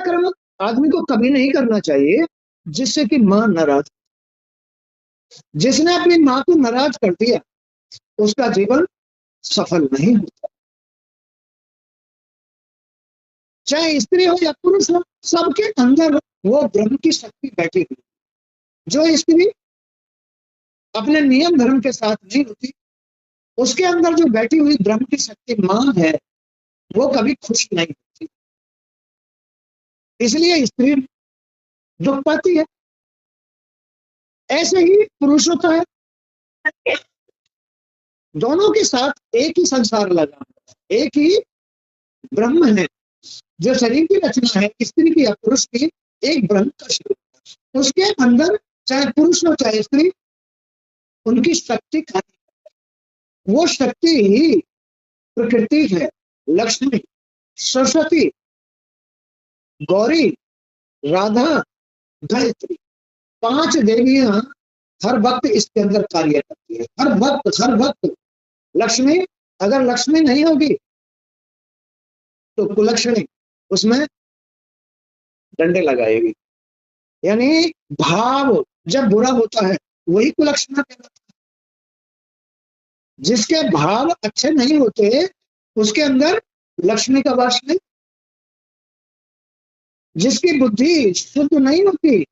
कर्म आदमी को कभी नहीं करना चाहिए जिससे कि मां नाराज। जिसने अपनी मां को नाराज कर दिया उसका जीवन सफल नहीं होता। चाहे स्त्री हो या पुरुष हो, सबके अंदर वो ब्रह्म की शक्ति बैठी हुई। जो स्त्री अपने नियम धर्म के साथ नहीं होती, उसके अंदर जो बैठी हुई ब्रह्म की शक्ति मां है, वो कभी खुश नहीं होती, इसलिए स्त्री दुख पाती है। ऐसे ही पुरुष होता है, दोनों के साथ एक ही संसार लगा, एक ही ब्रह्म है। जो शरीर की रचना है स्त्री की या पुरुष की, एक ब्रह्म का शरीर, उसके अंदर चाहे पुरुष हो चाहे स्त्री, उनकी शक्ति खाती है। वो शक्ति ही प्रकृति है, लक्ष्मी, सरस्वती, गौरी, राधा, गायत्री, 5 देवियां हर वक्त इसके अंदर कार्य करती है। हर वक्त लक्ष्मी, अगर लक्ष्मी नहीं होगी तो कुलक्षणी उसमें डंडे लगाएगी। यानी भाव जब बुरा होता है वही कुलक्षणा कहलाता है। जिसके भाव अच्छे नहीं होते उसके अंदर लक्ष्मी का वास नहीं। जिसकी बुद्धि शुद्ध नहीं होती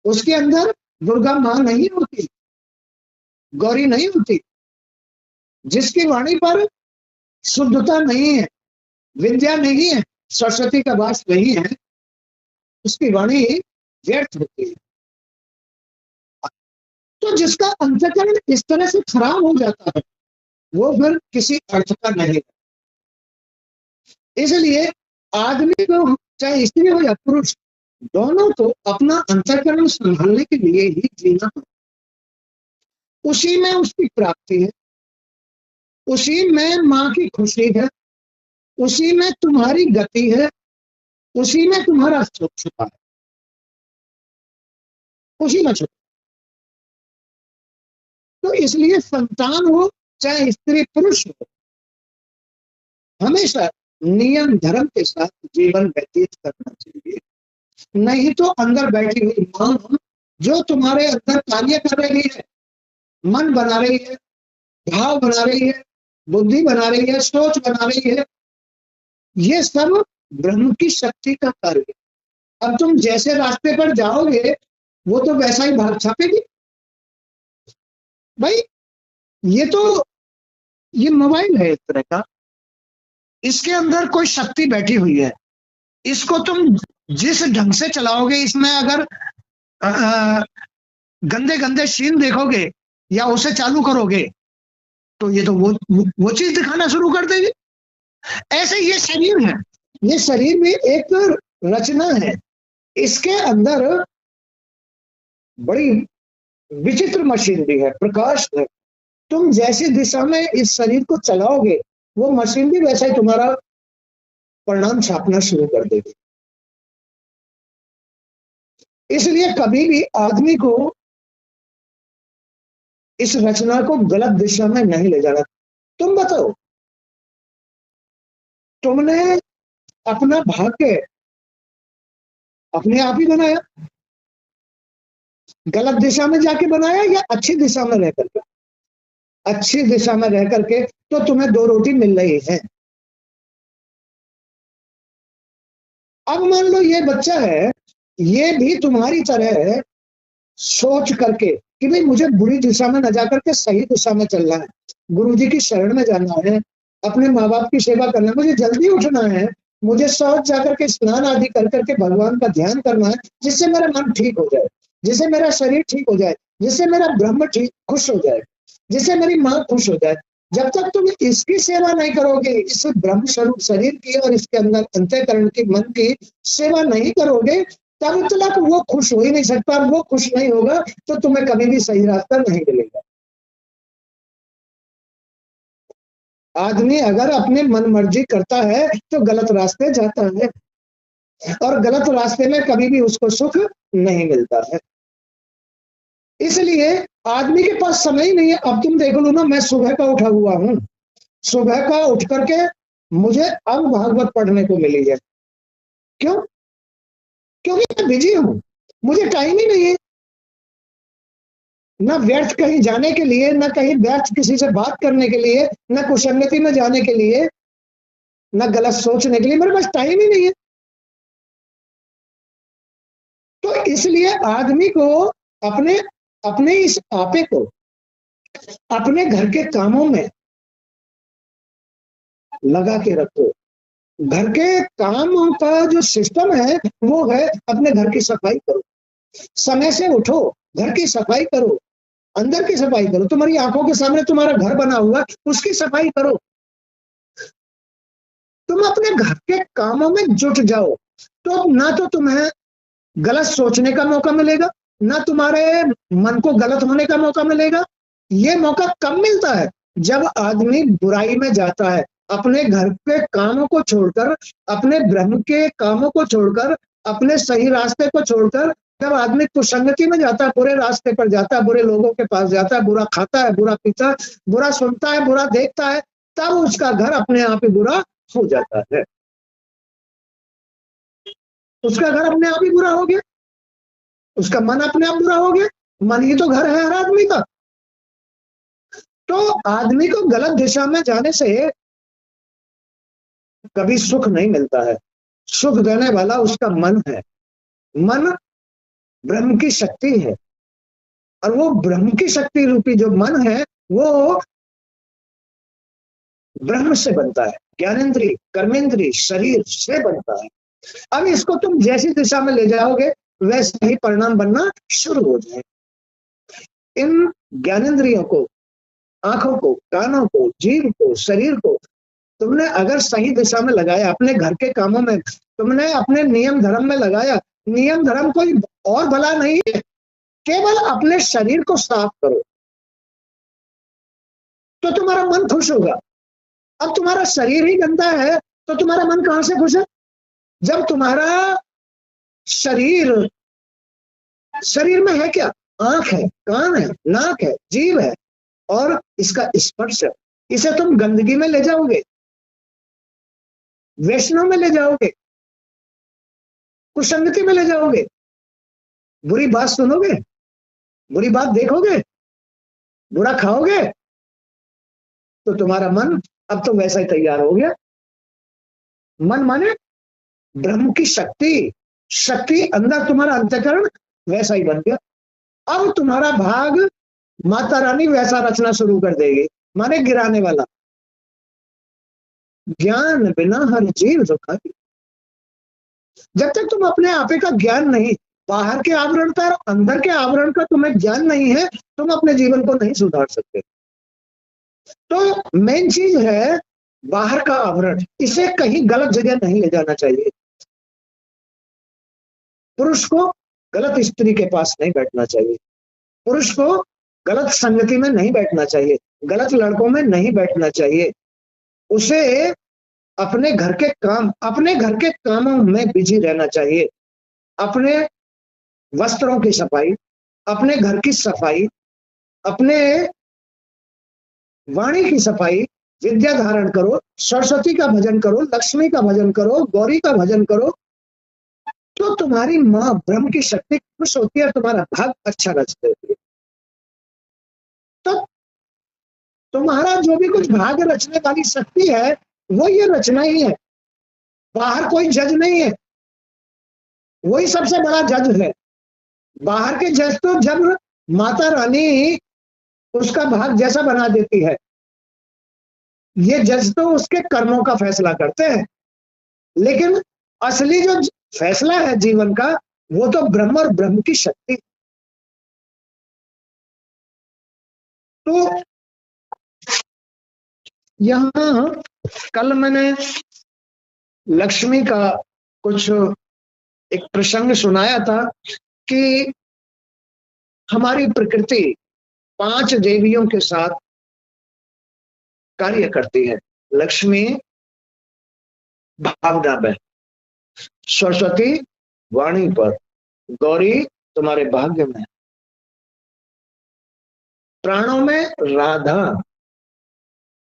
उसके अंदर दुर्गा मां नहीं होती, गौरी नहीं होती। जिसकी वाणी पर शुद्धता नहीं है, विद्या नहीं है, सरस्वती का वास नहीं है, उसकी वाणी व्यर्थ होती है। तो जिसका अंतःकरण इस तरह से खराब हो जाता है वो फिर किसी अर्थ का नहीं। इसलिए आदमी को चाहे स्त्री हो या पुरुष, दोनों को अपना अंतःकरण संभालने के लिए ही जीना है। उसी में उसकी प्राप्ति है, उसी में मां की खुशी है, उसी में तुम्हारी गति है, उसी में तुम्हारा सुख छुपा है, उसी में छुपा। तो इसलिए संतान हो चाहे स्त्री पुरुष हो, हमेशा नियम धर्म के साथ जीवन व्यतीत करना चाहिए। नहीं तो अंदर बैठी हुई मां जो तुम्हारे अंदर कार्य कर रही है, मन बना रही है, भाव बना रही है, बुद्धि बना रही है, सोच बना रही है, ये सब ब्रह्म की शक्ति का कार्य है। अब तुम जैसे रास्ते पर जाओगे वो तो वैसा ही भाग छापेगी। भाई ये मोबाइल है एक तरह का, इसके अंदर कोई शक्ति बैठी हुई है। इसको तुम जिस ढंग से चलाओगे, इसमें अगर गंदे गंदे सीन देखोगे या उसे चालू करोगे तो ये तो वो चीज दिखाना शुरू कर देगी। ऐसे ये शरीर है, ये शरीर में एक रचना है, इसके अंदर बड़ी विचित्र मशीनरी है, प्रकाश है। तुम जैसी दिशा में इस शरीर को चलाओगे वो मशीन भी वैसा ही तुम्हारा परिणाम छापना शुरू कर देगी। इसलिए कभी भी आदमी को इस रचना को गलत दिशा में नहीं ले जाना। तुम बताओ, तुमने अपना भाग्य अपने आप ही बनाया, गलत दिशा में जाके बनाया या अच्छी दिशा में रह करके? अच्छी दिशा में रह करके तो तुम्हें 2 रोटी मिल रही है। अब मान लो ये बच्चा है, ये भी तुम्हारी तरह सोच करके कि भाई मुझे बुरी दिशा में न जाकर के सही दिशा में चलना है, गुरुजी की शरण में जाना है, अपने माँ बाप की सेवा करना है, मुझे जल्दी उठना है, मुझे शौच जाकर के स्नान आदि कर करके भगवान का ध्यान करना है, जिससे मेरा मन ठीक हो जाए, जिससे मेरा शरीर ठीक हो जाए, जिससे मेरा ब्रह्म ठीक खुश हो जाए, जिससे मेरी माँ खुश हो जाए। जब तक तुम इसकी सेवा नहीं करोगे, इस ब्रह्म स्वरूप शरीर की और इसके अंदर अंतःकरण की मन की सेवा नहीं करोगे, तब तक वो खुश हो ही नहीं सकता। वो खुश नहीं होगा तो तुम्हें कभी भी सही रास्ता नहीं मिलेगा। आदमी अगर अपने मन मर्जी करता है तो गलत रास्ते जाता है और गलत रास्ते में कभी भी उसको सुख नहीं मिलता है। इसलिए आदमी के पास समय ही नहीं है। अब तुम देख लो ना, मैं सुबह का उठा हुआ हूं, सुबह का उठ करके मुझे अब भागवत पढ़ने को मिली है। क्यों? क्योंकि मैं बिजी हूं, मुझे टाइम ही नहीं है, ना व्यर्थ कहीं जाने के लिए, ना कहीं व्यर्थ किसी से बात करने के लिए, ना कुसंगति में जाने के लिए, ना गलत सोचने के लिए, मेरे पास टाइम ही नहीं है। तो इसलिए आदमी को अपने अपने इस आपे को अपने घर के कामों में लगा के रखो। घर के कामों का जो सिस्टम है वो है अपने घर की सफाई करो, समय से उठो, घर की सफाई करो, अंदर की सफाई करो, तुम्हारी आंखों के सामने तुम्हारा घर बना हुआ, उसकी सफाई करो। तुम अपने घर के कामों में जुट जाओ, तो ना तो तुम्हें गलत सोचने का मौका मिलेगा, ना तुम्हारे मन को गलत होने का मौका मिलेगा। ये मौका कब मिलता है? जब आदमी बुराई में जाता है, अपने घर के कामों को छोड़कर, अपने ब्रह्म के कामों को छोड़कर, अपने सही रास्ते को छोड़कर, जब आदमी कुसंगति में जाता है, बुरे रास्ते पर जाता है, बुरे लोगों के पास जाता है, बुरा खाता है, बुरा पीता है, बुरा सुनता है, बुरा देखता है, तब उसका घर अपने आप ही बुरा हो जाता है। उसका घर अपने आप ही बुरा हो गया, उसका मन अपने आप बुरा हो गया। मन ही तो घर है हर आदमी का। तो आदमी को गलत दिशा में जाने से कभी सुख नहीं मिलता है। सुख देने वाला उसका मन है। मन ब्रह्म की शक्ति है, और वो ब्रह्म की शक्ति रूपी जो मन है वो ब्रह्म से बनता है, ज्ञानेन्द्रिय, कर्मेंद्रिय, शरीर से बनता है। अब इसको तुम जैसी दिशा में ले जाओगे वैसे ही परिणाम बनना शुरू हो जाए। इन ज्ञानेन्द्रियों को, आंखों को, कानों को, जीव को, शरीर को तुमने अगर सही दिशा में लगाया, अपने घर के कामों में तुमने अपने नियम धर्म में लगाया, नियम धर्म कोई और भला नहीं है, केवल अपने शरीर को साफ करो तो तुम्हारा मन खुश होगा। अब तुम्हारा शरीर ही गंदा है तो तुम्हारा मन कहां से खुश है? जब तुम्हारा शरीर में है क्या? आंख है, कान है, नाक है, जीव है और इसका स्पर्श है। इसे तुम गंदगी में ले जाओगे, वैष्णव में ले जाओगे, कुसंगति में ले जाओगे, बुरी बात सुनोगे, बुरी बात देखोगे, बुरा खाओगे, तो तुम्हारा मन अब तो वैसा ही तैयार हो गया। मन माने ब्रह्म की शक्ति, शक्ति अंदर तुम्हारा अंतःकरण वैसा ही बन गया। अब तुम्हारा भाग माता रानी वैसा रचना शुरू कर देगी, माने गिराने वाला। ज्ञान बिना हर जीव दुखाती। जब तक तुम अपने आपे का ज्ञान नहीं, बाहर के आवरण पर अंदर के आवरण का तुम्हें ज्ञान नहीं है, तुम अपने जीवन को नहीं सुधार सकते। तो मेन चीज है बाहर का आवरण, इसे कहीं गलत जगह नहीं ले जाना चाहिए। पुरुष को गलत स्त्री के पास नहीं बैठना चाहिए, पुरुष को गलत संगति में नहीं बैठना चाहिए, गलत लड़कों में नहीं बैठना चाहिए। उसे अपने घर के काम, अपने घर के कामों में बिजी रहना चाहिए। अपने वस्त्रों की सफाई, अपने घर की सफाई, अपने वाणी की सफाई, विद्या धारण करो, सरस्वती का भजन करो, लक्ष्मी का भजन करो, गौरी का भजन करो, तो तुम्हारी माँ ब्रह्म की शक्ति खुश होती है, तुम्हारा भाग अच्छा रच देती है। तो तुम्हारा जो भी कुछ भाग रचने वाली शक्ति है वो ये रचना ही है, बाहर कोई जज नहीं है, वही सबसे बड़ा जज है। बाहर के जज तो जब माता रानी उसका भाग जैसा बना देती है, ये जज तो उसके कर्मों का फैसला करते हैं, लेकिन असली जो फैसला है जीवन का वो तो ब्रह्म और ब्रह्म की शक्ति। तो यहां कल मैंने लक्ष्मी का कुछ एक प्रसंग सुनाया था कि हमारी प्रकृति 5 देवियों के साथ कार्य करती है। लक्ष्मी भावना में, सरस्वती वाणी पर, गौरी तुम्हारे भाग्य में, प्राणों में राधा,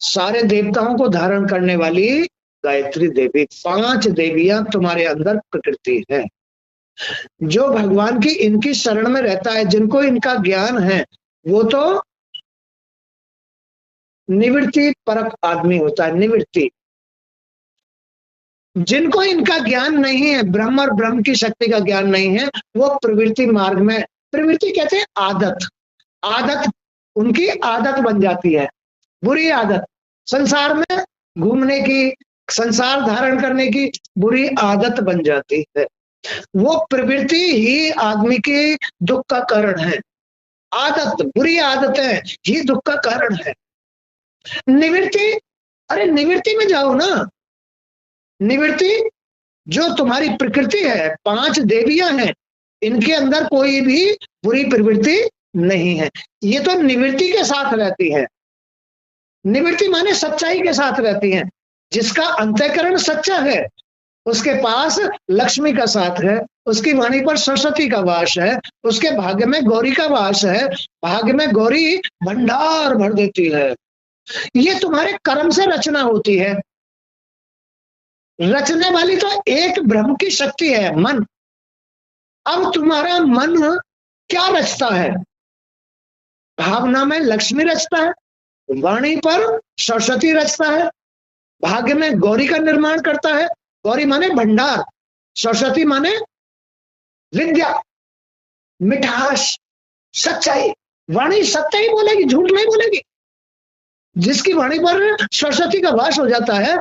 सारे देवताओं को धारण करने वाली गायत्री देवी। 5 देवियां तुम्हारे अंदर प्रकृति है। जो भगवान की इनकी शरण में रहता है, जिनको इनका ज्ञान है, वो तो निवृत्ति परक आदमी होता है। निवृत्ति, जिनको इनका ज्ञान नहीं है, ब्रह्म और ब्रह्म की शक्ति का ज्ञान नहीं है, वो प्रवृत्ति मार्ग में, प्रवृत्ति कहते हैं आदत, आदत उनकी आदत बन जाती है, बुरी आदत, संसार में घूमने की, संसार धारण करने की बुरी आदत बन जाती है। वो प्रवृत्ति ही आदमी के दुख का कारण है। आदत, बुरी आदतें ही दुख का कारण है। निवृत्ति, अरे निवृत्ति में जाओ ना। निवृत्ति जो तुम्हारी प्रकृति है, 5 देवियां हैं, इनके अंदर कोई भी बुरी प्रवृत्ति नहीं है। ये तो निवृत्ति के साथ रहती है। निवृत्ति माने सच्चाई के साथ रहती है। जिसका अंतःकरण सच्चा है, उसके पास लक्ष्मी का साथ है, उसकी वाणी पर सरस्वती का वास है, उसके भाग्य में गौरी का वास है, भाग्य में गौरी भंडार भर देती है। ये तुम्हारे कर्म से रचना होती है। रचने वाली तो एक ब्रह्म की शक्ति है, मन। अब तुम्हारा मन क्या रचता है? भावना में लक्ष्मी रचता है, वाणी पर सरस्वती रचता है, भाग्य में गौरी का निर्माण करता है। गौरी माने भंडार, सरस्वती माने विद्या, मिठास, सच्चाई। वाणी सत्य ही बोलेगी, झूठ नहीं बोलेगी। जिसकी वाणी पर सरस्वती का वास हो जाता है,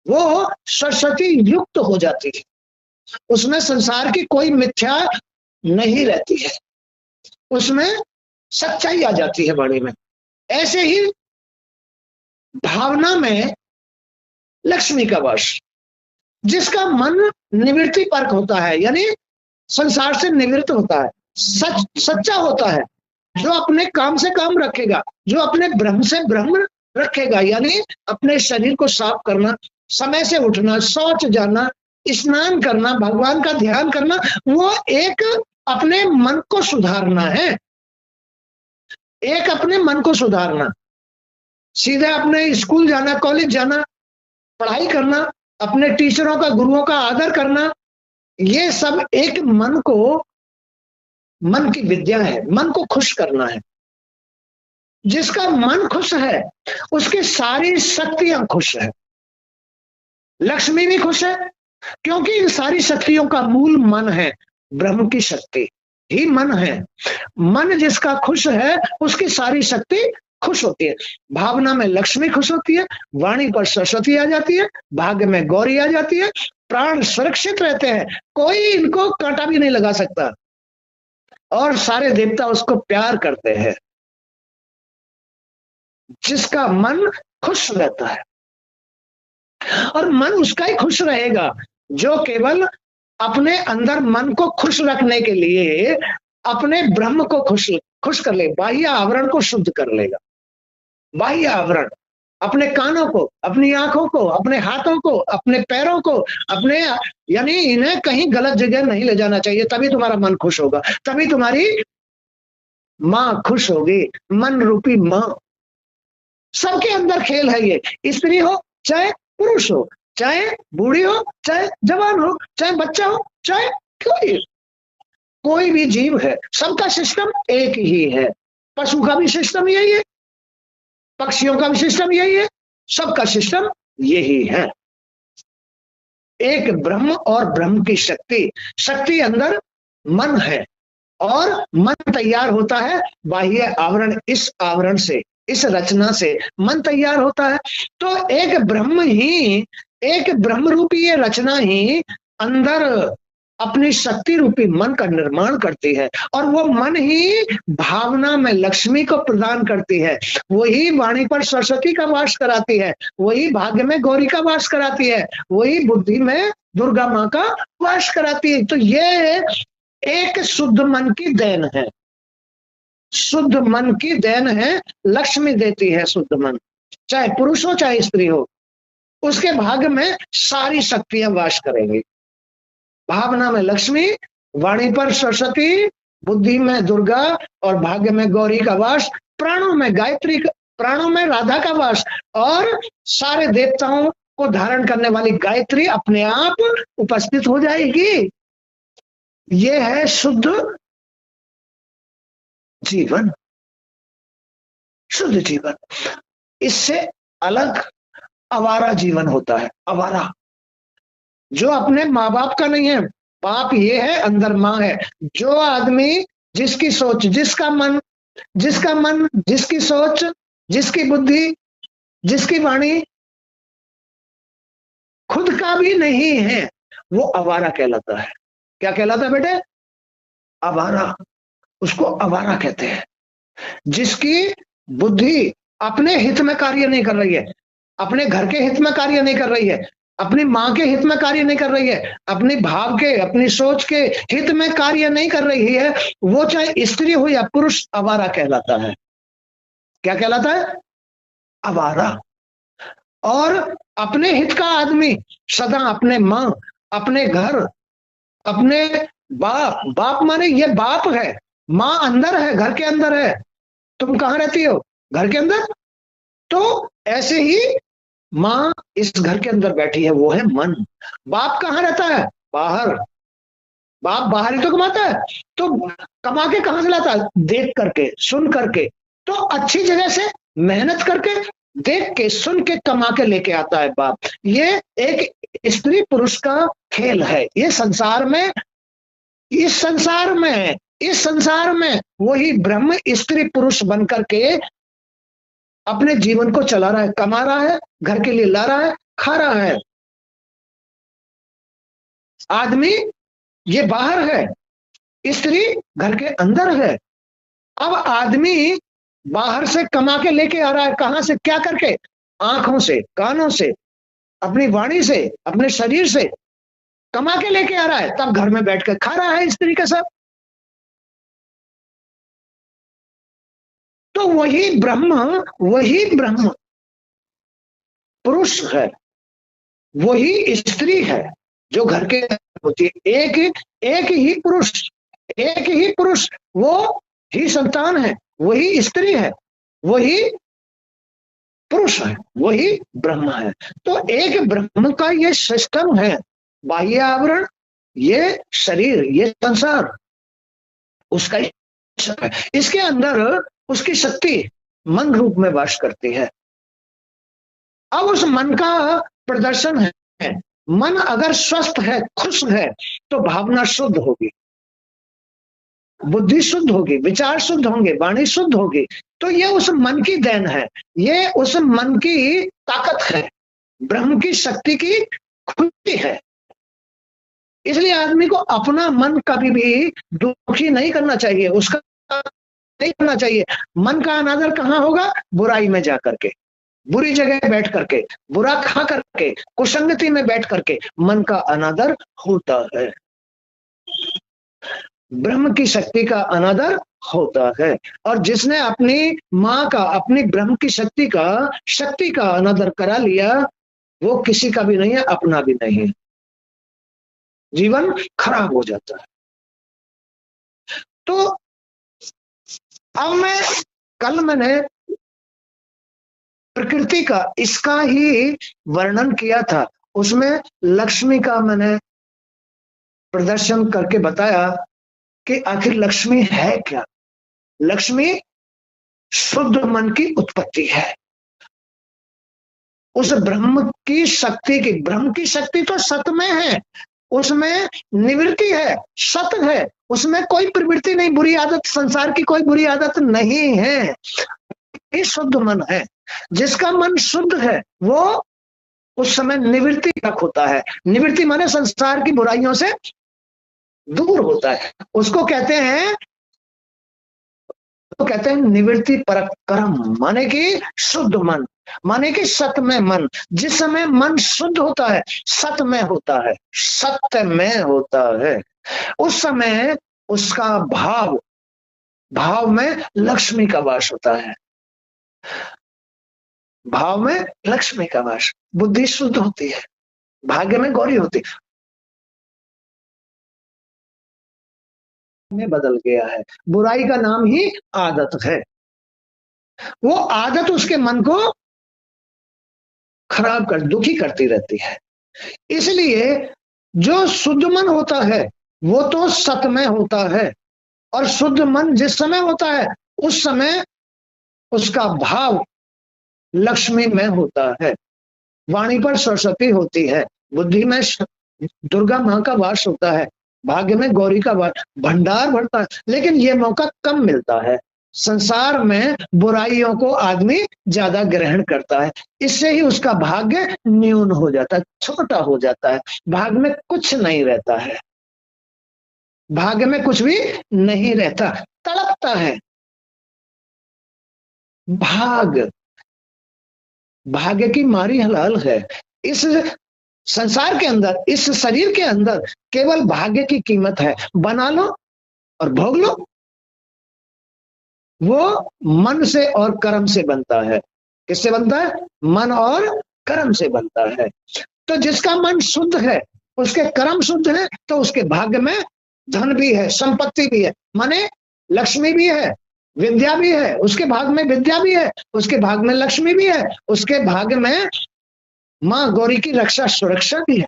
वो सरस्वती युक्त हो जाती है। उसमें संसार की कोई मिथ्या नहीं रहती है, उसमें सच्चाई आ जाती है वाणी में। ऐसे ही भावना में लक्ष्मी का वास, जिसका मन निवृत्ति परक होता है, यानी संसार से निवृत्त होता है, सच्चा होता है, जो अपने काम से काम रखेगा, जो अपने ब्रह्म से ब्रह्म रखेगा, यानी अपने शरीर को साफ करना, समय से उठना, शौच जाना, स्नान करना, भगवान का ध्यान करना, वो एक अपने मन को सुधारना है। एक अपने मन को सुधारना, सीधे अपने स्कूल जाना, कॉलेज जाना, पढ़ाई करना, अपने टीचरों का, गुरुओं का आदर करना, ये सब एक मन को, मन की विद्या है। मन को खुश करना है। जिसका मन खुश है, उसकी सारी शक्तियां खुश है। लक्ष्मी भी खुश है, क्योंकि इन सारी शक्तियों का मूल मन है। ब्रह्म की शक्ति ही मन है। मन जिसका खुश है, उसकी सारी शक्ति खुश होती है। भावना में लक्ष्मी खुश होती है, वाणी पर सरस्वती आ जाती है, भाग्य में गौरी आ जाती है, प्राण सुरक्षित रहते हैं, कोई इनको कांटा भी नहीं लगा सकता, और सारे देवता उसको प्यार करते हैं। जिसका मन खुश रहता है, और मन उसका ही खुश रहेगा जो केवल अपने अंदर मन को खुश रखने के लिए अपने ब्रह्म को खुश कर ले, बाह्य आवरण को शुद्ध कर लेगा। बाह्य आवरण, अपने कानों को, अपनी आंखों को, अपने हाथों को, अपने पैरों को, अपने, यानी इन्हें कहीं गलत जगह नहीं ले जाना चाहिए। तभी तुम्हारा मन खुश होगा, तभी तुम्हारी माँ खुश होगी। मन रूपी माँ, सबके अंदर खेल है ये। स्त्री हो चाहे पुरुष हो, चाहे बूढ़ी हो चाहे जवान हो, चाहे बच्चा हो चाहे कोई भी जीव है, सबका सिस्टम एक ही है। पशु का भी सिस्टम यही है, पक्षियों का भी सिस्टम यही है, सबका सिस्टम यही है। एक ब्रह्म और ब्रह्म की शक्ति, शक्ति अंदर मन है, और मन तैयार होता है बाह्य आवरण। इस आवरण से, इस रचना से मन तैयार होता है। तो एक ब्रह्म ही, एक ब्रह्म रूपी ये रचना ही अंदर अपनी शक्ति रूपी मन का निर्माण करती है, और वो मन ही भावना में लक्ष्मी को प्रदान करती है, वही वाणी पर सरस्वती का वास कराती है, वही भाग्य में गौरी का वास कराती है, वही बुद्धि में दुर्गा माँ का वास कराती है। तो ये एक शुद्ध मन की देन है, शुद्ध मन की देन है। लक्ष्मी देती है शुद्ध मन, चाहे पुरुष हो चाहे स्त्री हो, उसके भाग्य में सारी शक्तियां वास करेंगी। भावना में लक्ष्मी, वाणी पर सरस्वती, बुद्धि में दुर्गा, और भाग्य में गौरी का वास, प्राणों में गायत्री, प्राणों में राधा का वास, और सारे देवताओं को धारण करने वाली गायत्री अपने आप उपस्थित हो जाएगी। ये है शुद्ध जीवन, शुद्ध जीवन। इससे अलग आवारा जीवन होता है। आवारा जो अपने माँ बाप का नहीं है, बाप ये है, अंदर माँ है। जो आदमी, जिसकी सोच, जिसका मन, जिसकी सोच, जिसकी बुद्धि, जिसकी वाणी खुद का भी नहीं है, वो आवारा कहलाता है। क्या कहलाता है बेटे? आवारा। उसको आवारा कहते हैं। जिसकी बुद्धि अपने हित में कार्य नहीं कर रही है, अपने घर के हित में कार्य नहीं कर रही है, अपनी माँ के हित में कार्य नहीं कर रही है, अपनी भाव के, अपनी सोच के हित में कार्य नहीं कर रही है, वो चाहे स्त्री हो या पुरुष, आवारा कहलाता है। क्या कहलाता है? आवारा। और अपने हित का आदमी सदा अपने माँ, अपने घर, अपने बाप, बाप माने ये बाप है, माँ अंदर है, घर के अंदर है। तुम कहाँ रहती हो? घर के अंदर। तो ऐसे ही माँ इस घर के अंदर बैठी है, वो है मन। बाप कहाँ रहता है? बाहर। बाप बाहर ही तो कमाता है। तो कमा के कहां से लाता है? देख करके, सुन करके। तो अच्छी जगह से मेहनत करके, देख के, सुन के, कमा के लेके आता है बाप। ये एक स्त्री पुरुष का खेल है। ये संसार में, इस संसार में वही ब्रह्म स्त्री पुरुष बन करके अपने जीवन को चला रहा है, कमा रहा है, घर के लिए ला रहा है, खा रहा है। आदमी ये बाहर है, स्त्री घर के अंदर है। अब आदमी बाहर से कमा के लेके आ रहा है, कहां से? क्या करके? आंखों से, कानों से, अपनी वाणी से, अपने शरीर से कमा के लेके आ रहा है, तब घर में बैठकर खा रहा है स्त्री के साथ। तो वही ब्रह्म पुरुष है, वही स्त्री है जो घर के होती है। एक ही पुरुष, वो ही संतान है, वही स्त्री है, वही पुरुष है, वही ब्रह्म है। तो एक ब्रह्म का ये सिस्टम है। बाह्य आवरण, ये शरीर, ये संसार उसका है। इसके अंदर उसकी शक्ति मन रूप में वास करती है। अब उस मन का प्रदर्शन है। मन अगर स्वस्थ है, खुश है, तो भावना शुद्ध होगी, बुद्धि शुद्ध होगी, विचार शुद्ध होंगे, वाणी शुद्ध होगी। तो ये उस मन की देन है, ये उस मन की ताकत है, ब्रह्म की शक्ति की खुशी है। इसलिए आदमी को अपना मन कभी भी दुखी नहीं करना चाहिए, उसका नहीं करना चाहिए। मन का अनादर कहाँ होगा? बुराई में जाकर के, बुरी जगह बैठ करके, बुरा खा करके, कुसंगति में बैठ करके मन का अनादर होता है। ब्रह्म की शक्ति का अनादर होता है। और जिसने अपनी माँ का, अपनी ब्रह्म की शक्ति का अनादर करा लिया, वो किसी का भी नहीं है, अपना भी नहीं है। जीवन खराब हो जाता है। तो अब मैंने प्रकृति का, इसका ही वर्णन किया था। उसमें लक्ष्मी का मैंने प्रदर्शन करके बताया कि आखिर लक्ष्मी है क्या। लक्ष्मी शुद्ध मन की उत्पत्ति है। उस ब्रह्म की शक्ति तो सत में है, उसमें निवृत्ति है, सत है, उसमें कोई प्रवृत्ति नहीं, बुरी आदत, संसार की कोई बुरी आदत नहीं है। ये शुद्ध मन है। जिसका मन शुद्ध है वो उस समय निवृत्ति तक होता है। निवृत्ति माने संसार की बुराइयों से दूर होता है। उसको कहते हैं निवृत्ति परक कर्म, माने कि शुद्ध मन, माने कि सत में मन। जिस समय मन शुद्ध होता है, सत में होता है, सत्य में होता है, उस समय उसका भाव में लक्ष्मी का वास होता है। भाव में लक्ष्मी का वास, बुद्धि शुद्ध होती है, भाग्य में गौरी होती है। में बदल गया है। बुराई का नाम ही आदत है। वो आदत उसके मन को दुखी करती रहती है। इसलिए जो शुद्ध मन होता है वो तो सत में होता है, और शुद्ध मन जिस समय होता है उस समय उसका भाव लक्ष्मी में होता है, वाणी पर सरस्वती होती है, बुद्धि में दुर्गा माँ का वास होता है, भाग्य में गौरी का वास, भंडार भरता है। लेकिन ये मौका कम मिलता है। संसार में बुराइयों को आदमी ज्यादा ग्रहण करता है, इससे ही उसका भाग्य न्यून हो जाता है, छोटा हो जाता है, भाग्य में कुछ नहीं रहता है, भाग्य में कुछ भी नहीं रहता, तड़पता है। भाग्य की मारी हलाल है। इस संसार के अंदर, इस शरीर के अंदर केवल भाग्य की कीमत है, बना लो और भोग लो। वो मन से और कर्म से बनता है। किससे बनता है? मन और कर्म से बनता है। तो जिसका मन शुद्ध है, उसके कर्म शुद्ध है, तो उसके भाग्य में धन भी है, संपत्ति भी है, माने लक्ष्मी भी है, विद्या भी है, उसके भाग में विद्या भी है, उसके भाग में लक्ष्मी भी है, उसके भाग में मां गौरी की रक्षा सुरक्षा भी है।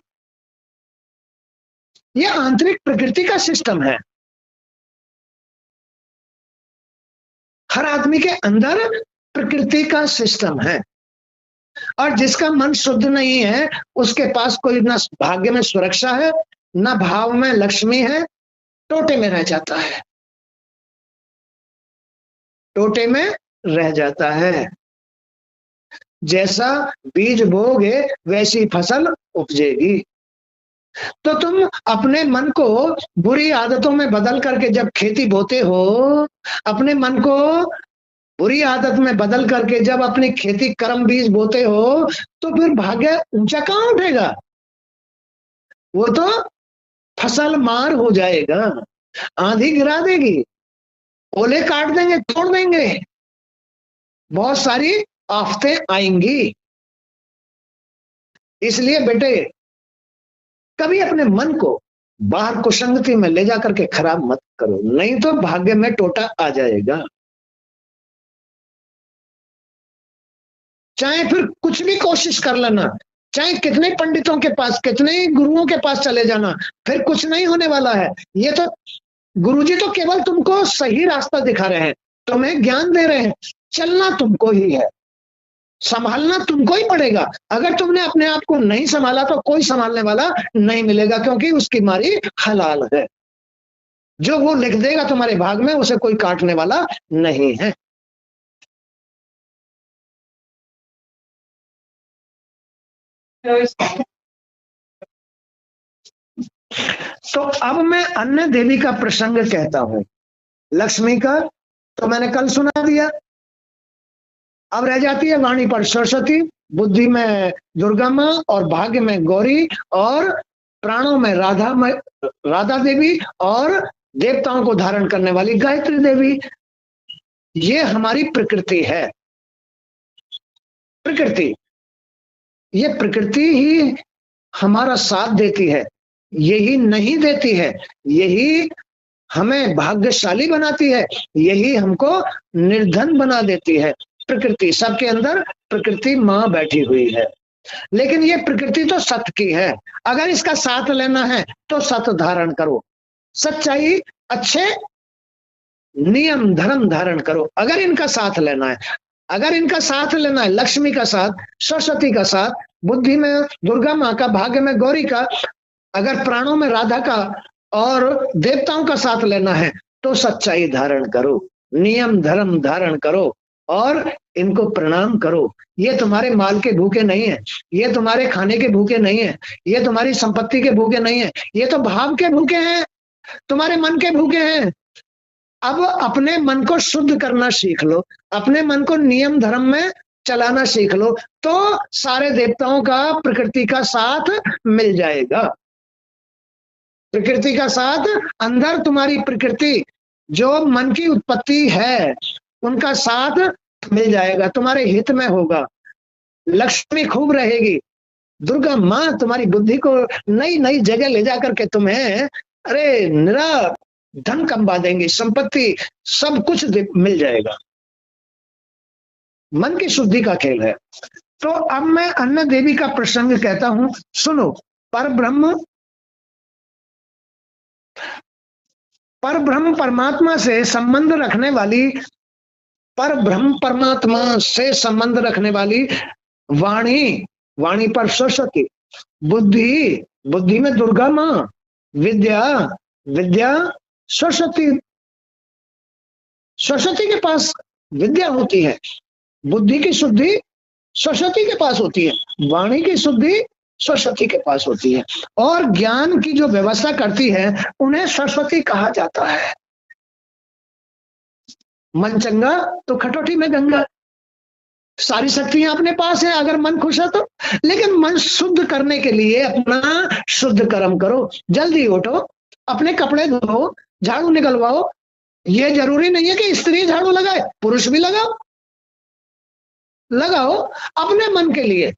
यह आंतरिक प्रकृति का सिस्टम है। हर आदमी के अंदर प्रकृति का सिस्टम है। और जिसका मन शुद्ध नहीं है, उसके पास कोई ना भाग्य में सुरक्षा है, ना भाव में लक्ष्मी है, टोटे में रह जाता है, टोटे में रह जाता है। जैसा बीज बोगे वैसी फसल उपजेगी। तो तुम अपने मन को बुरी आदतों में बदल करके जब खेती बोते हो, अपने मन को बुरी आदत में बदल करके जब अपनी खेती कर्म बीज बोते हो, तो फिर भाग्य ऊंचा कहां उठेगा? वो तो फसल मार हो जाएगा, आंधी गिरा देगी, ओले काट देंगे, तोड़ देंगे, बहुत सारी आफतें आएंगी। इसलिए बेटे, कभी अपने मन को बाहर कुसंगति में ले जाकर के खराब मत करो, नहीं तो भाग्य में टोटा आ जाएगा। चाहे फिर कुछ भी कोशिश कर लेना, चाहे कितने पंडितों के पास, कितने गुरुओं के पास चले जाना, फिर कुछ नहीं होने वाला है। ये तो गुरुजी तो केवल तुमको सही रास्ता दिखा रहे हैं, तुम्हें ज्ञान दे रहे हैं, चलना तुमको ही है, संभालना तुमको ही पड़ेगा। अगर तुमने अपने आप को नहीं संभाला तो कोई संभालने वाला नहीं मिलेगा, क्योंकि उसकी मारी हलाल है। जो वो लिख देगा तुम्हारे भाग में, उसे कोई काटने वाला नहीं है। तो अब मैं अन्य देवी का प्रसंग कहता हूं। लक्ष्मी का तो मैंने कल सुना दिया। अब रह जाती है वाणी पर सरस्वती, बुद्धि में दुर्गा माँ, और भाग्य में गौरी, और प्राणों में राधा देवी, और देवताओं को धारण करने वाली गायत्री देवी। ये हमारी प्रकृति है। प्रकृति, ये प्रकृति ही हमारा साथ देती है, यही नहीं देती है, यही हमें भाग्यशाली बनाती है, यही हमको निर्धन बना देती है। प्रकृति, सबके अंदर प्रकृति माँ बैठी हुई है। लेकिन ये प्रकृति तो सत्य की है। अगर इसका साथ लेना है तो सत्य धारण करो, सच्चाई, अच्छे नियम धर्म धारण करो। अगर इनका साथ लेना है, अगर इनका साथ लेना है, लक्ष्मी का साथ, सरस्वती का साथ, बुद्धि में दुर्गा माँ का, भाग्य में गौरी का, अगर प्राणों में राधा का और देवताओं का साथ लेना है, तो सच्चाई धारण करो, नियम धर्म धारण करो, और इनको प्रणाम करो। ये तुम्हारे माल के भूखे नहीं है, ये तुम्हारे खाने के भूखे नहीं है, ये तुम्हारी संपत्ति के भूखे नहीं है, ये तो भाव के भूखे हैं, तुम्हारे मन के भूखे हैं। अब अपने मन को शुद्ध करना सीख लो, अपने मन को नियम धर्म में चलाना सीख लो, तो सारे देवताओं का, प्रकृति का साथ मिल जाएगा। प्रकृति का साथ, अंदर तुम्हारी प्रकृति जो मन की उत्पत्ति है, उनका साथ मिल जाएगा, तुम्हारे हित में होगा। लक्ष्मी खूब रहेगी, दुर्गा माँ तुम्हारी बुद्धि को नई नई जगह ले जाकर के तुम्हें अरे निरा धन कमा देंगे, संपत्ति सब कुछ मिल जाएगा। मन की शुद्धि का खेल है। तो अब मैं अन्य देवी का प्रसंग कहता हूं, सुनो। पर ब्रह्म पर ब्रह्म परमात्मा से संबंध रखने वाली, पर ब्रह्म परमात्मा से संबंध रखने वाली वाणी, वाणी पर सरस्वती, बुद्धि, बुद्धि में दुर्गा माँ, विद्या, विद्या सरस्वती, सरस्वती के पास विद्या होती है। बुद्धि की शुद्धि सरस्वती के पास होती है, वाणी की शुद्धि सरस्वती के पास होती है, और ज्ञान की जो व्यवस्था करती है उन्हें सरस्वती कहा जाता है। मन चंगा तो खटोटी में गंगा, सारी शक्तियां अपने पास है अगर मन खुश है तो। लेकिन मन शुद्ध करने के लिए अपना शुद्ध कर्म करो, जल्दी उठो, अपने कपड़े धो, झाड़ू निकलवाओ। ये जरूरी नहीं है कि स्त्री झाड़ू लगाए, पुरुष भी लगाओ, लगाओ अपने मन के लिए।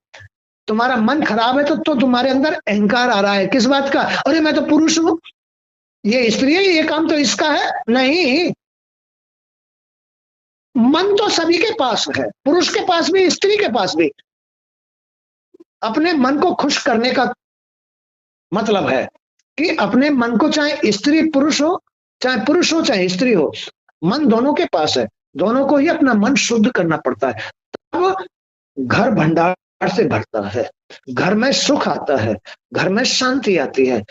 तुम्हारा मन खराब है तो तुम्हारे अंदर अहंकार आ रहा है, किस बात का? अरे मैं तो पुरुष हूं, ये स्त्री है, ये काम तो इसका है। नहीं, मन तो सभी के पास है, पुरुष के पास भी, स्त्री के पास भी। अपने मन को खुश करने का मतलब है कि अपने मन को, चाहे स्त्री पुरुष हो, चाहे पुरुष हो चाहे स्त्री हो, मन दोनों के पास है, दोनों को ही अपना मन शुद्ध करना पड़ता है। तब घर भंडार से भरता है, घर में सुख आता है, घर में शांति आती है।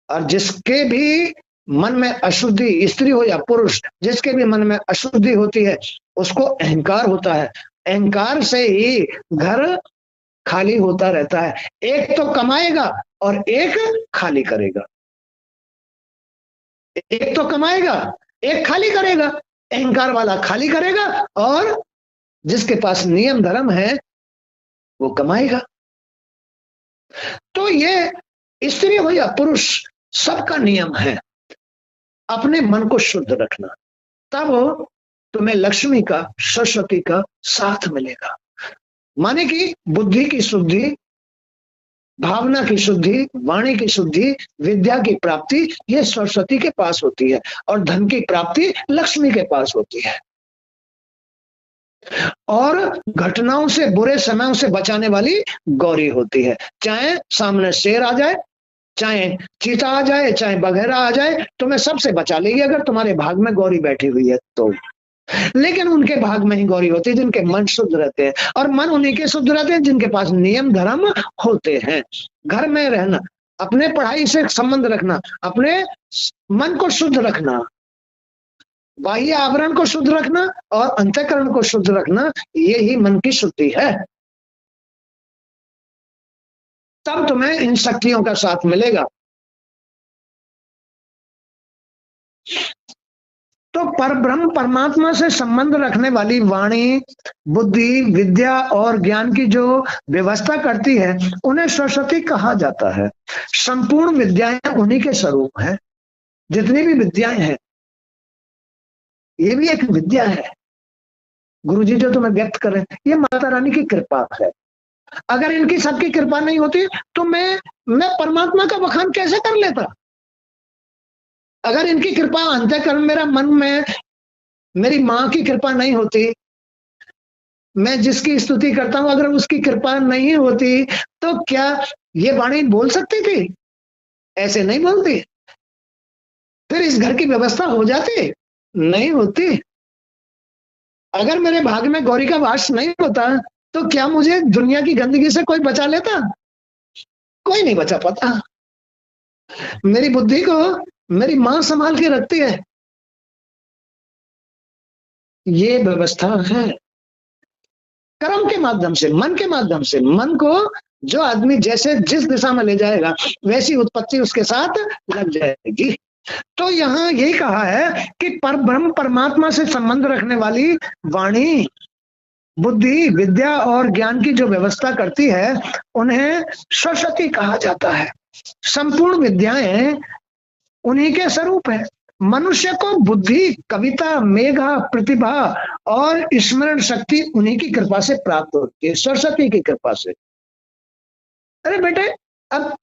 और जिसके भी मन में अशुद्धि, स्त्री हो या पुरुष, जिसके भी मन में अशुद्धि होती है उसको अहंकार होता है। अहंकार से ही घर खाली होता रहता है, एक तो कमाएगा और एक खाली करेगा, एक तो कमाएगा एक खाली करेगा। अहंकार वाला खाली करेगा और जिसके पास नियम धर्म है वो कमाएगा। तो ये स्त्री हो या पुरुष, सबका नियम है अपने मन को शुद्ध रखना, तब तुम्हें लक्ष्मी का, सरस्वती का साथ मिलेगा। माने कि बुद्धि की शुद्धि, भावना की शुद्धि, वाणी की शुद्धि, विद्या की प्राप्ति ये सरस्वती के पास होती है, और धन की प्राप्ति लक्ष्मी के पास होती है। और घटनाओं से, बुरे समयों से बचाने वाली गौरी होती है। चाहे सामने शेर आ जाए, चाहे चीता आ जाए, चाहे बघेरा आ जाए, तुम्हें सबसे बचा लेगी अगर तुम्हारे भाग में गौरी बैठी हुई है तो। लेकिन उनके भाग में ही गौरी होती है जिनके मन शुद्ध रहते हैं, और मन उन्हीं के शुद्ध रहते हैं जिनके पास नियम धर्म होते हैं। घर में रहना, अपने पढ़ाई से संबंध रखना, अपने मन को शुद्ध रखना, बाह्य आवरण को शुद्ध रखना और अंतःकरण को शुद्ध रखना, ये ही मन की शुद्धि है। तब तुम्हें इन शक्तियों का साथ मिलेगा। तो परब्रह्म परमात्मा से संबंध रखने वाली वाणी, बुद्धि, विद्या और ज्ञान की जो व्यवस्था करती है उन्हें सरस्वती कहा जाता है। संपूर्ण विद्याएं उन्हीं के स्वरूप है। जितनी भी विद्याएं हैं ये भी एक विद्या है। गुरुजी जो तुम्हें व्यक्त कर रहे हैं ये माता रानी की कृपा है। अगर इनकी सबकी कृपा नहीं होती तो मैं परमात्मा का बखान कैसे कर लेता? अगर इनकी कृपा, अंतःकरण, मेरा मन में मेरी माँ की कृपा नहीं होती, मैं जिसकी स्तुति करता हूं अगर उसकी कृपा नहीं होती तो क्या ये वाणी बोल सकती थी? ऐसे नहीं बोलती। फिर इस घर की व्यवस्था हो जाती? नहीं होती। अगर मेरे भाग में गौरी का वास नहीं होता तो क्या मुझे दुनिया की गंदगी से कोई बचा लेता? कोई नहीं बचा पाता। मेरी बुद्धि को मेरी मां संभाल के रखती है। ये व्यवस्था है कर्म के माध्यम से, मन के माध्यम से। मन को जो आदमी जैसे जिस दिशा में ले जाएगा वैसी उत्पत्ति उसके साथ लग जाएगी। तो यहाँ यही कहा है कि परब्रह्म परमात्मा से संबंध रखने वाली वाणी, बुद्धि, विद्या और ज्ञान की जो व्यवस्था करती है उन्हें सरस्वती कहा जाता है। संपूर्ण विद्याएं उन्हीं के स्वरूप है। मनुष्य को बुद्धि, कविता, मेधा, प्रतिभा और स्मरण शक्ति उन्हीं की कृपा से प्राप्त होती है, सरस्वती की कृपा से। अरे बेटे, अब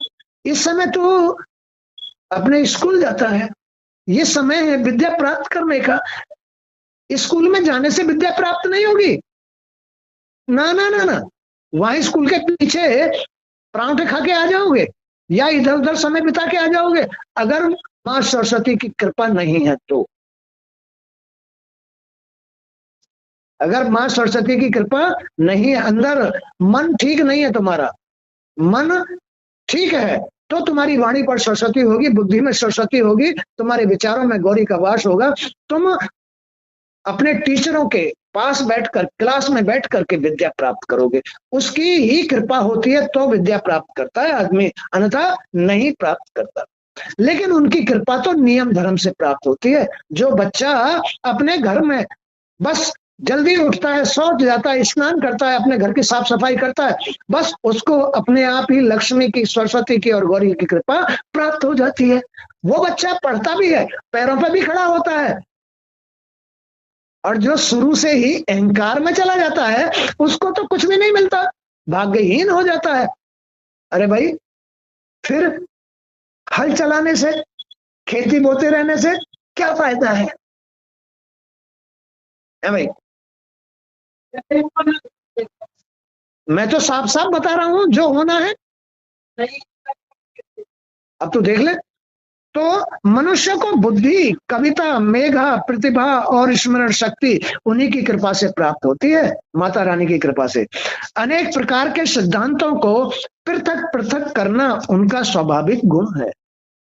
इस समय तो अपने स्कूल जाता है, ये समय है विद्या प्राप्त करने का। स्कूल में जाने से विद्या प्राप्त नहीं होगी। ना ना ना ना, वहां स्कूल के पीछे परांठे खा के आ जाओगे या इधर उधर समय बिता के आ जाओगे। अगर मां सरस्वती की कृपा नहीं है तो, अगर मां सरस्वती की कृपा नहीं है, अंदर मन ठीक नहीं है, तुम्हारा मन ठीक है तो तुम्हारी वाणी पर सरस्वती होगी, बुद्धि में सरस्वती होगी, तुम्हारे विचारों में गौरी का वास होगा, तुम अपने टीचरों के पास बैठकर, क्लास में बैठ करके विद्या प्राप्त करोगे। उसकी ही कृपा होती है तो विद्या प्राप्त करता है आदमी, अन्यथा नहीं प्राप्त करता। लेकिन उनकी कृपा तो नियम धर्म से प्राप्त होती है। जो बच्चा अपने घर में बस जल्दी उठता है, सोच जाता है, स्नान करता है, अपने घर की साफ सफाई करता है, बस उसको अपने आप ही लक्ष्मी की, सरस्वती की और गौरी की कृपा प्राप्त हो जाती है। वो बच्चा पढ़ता भी है, पैरों पर भी खड़ा होता है। और जो शुरू से ही अहंकार में चला जाता है, उसको तो कुछ भी नहीं मिलता, भाग्यहीन हो जाता है। अरे भाई, फिर हल चलाने से, खेती बोते रहने से क्या फायदा है भाई? मैं तो साफ साफ बता रहा हूं जो होना है। अब तो देख ले, तो मनुष्य को बुद्धि, कविता, मेधा, प्रतिभा और स्मरण शक्ति उन्हीं की कृपा से प्राप्त होती है, माता रानी की कृपा से। अनेक प्रकार के सिद्धांतों को पृथक पृथक करना उनका स्वाभाविक गुण है।